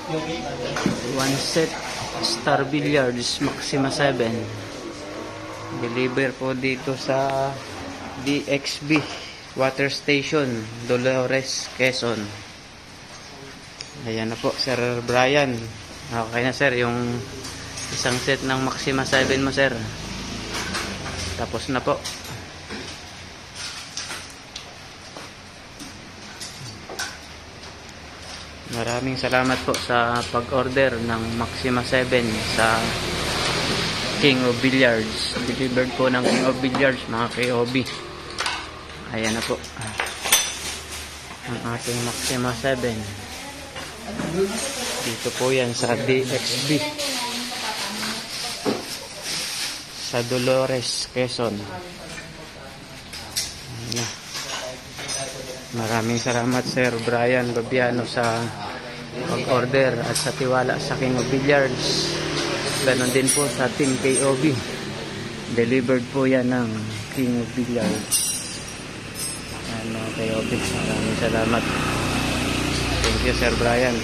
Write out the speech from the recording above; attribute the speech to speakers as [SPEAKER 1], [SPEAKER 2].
[SPEAKER 1] One set Star Billiards Maxima 7. Deliver po dito sa DXB Water Station, Dolores, Quezon. Ayan na po, Sir Brian. Okay na sir, yung isang set ng Maxima 7 mo sir. Tapos na po. Maraming salamat po sa pag-order ng Maxima 7 sa King of Billiards. Delivered po ng King of Billiards mga KOB. Ayan na po ang ating Maxima 7. Dito po yan sa DXB sa Dolores, Quezon. Ayan. Maraming salamat Sir Brian Babiano sa pag-order at sa tiwala sa King of Billiards. Ganon din po sa Team KOB. Delivered po yan ng King of Billiards. Ayan mga KOB, maraming salamat. Thank you Sir Brian.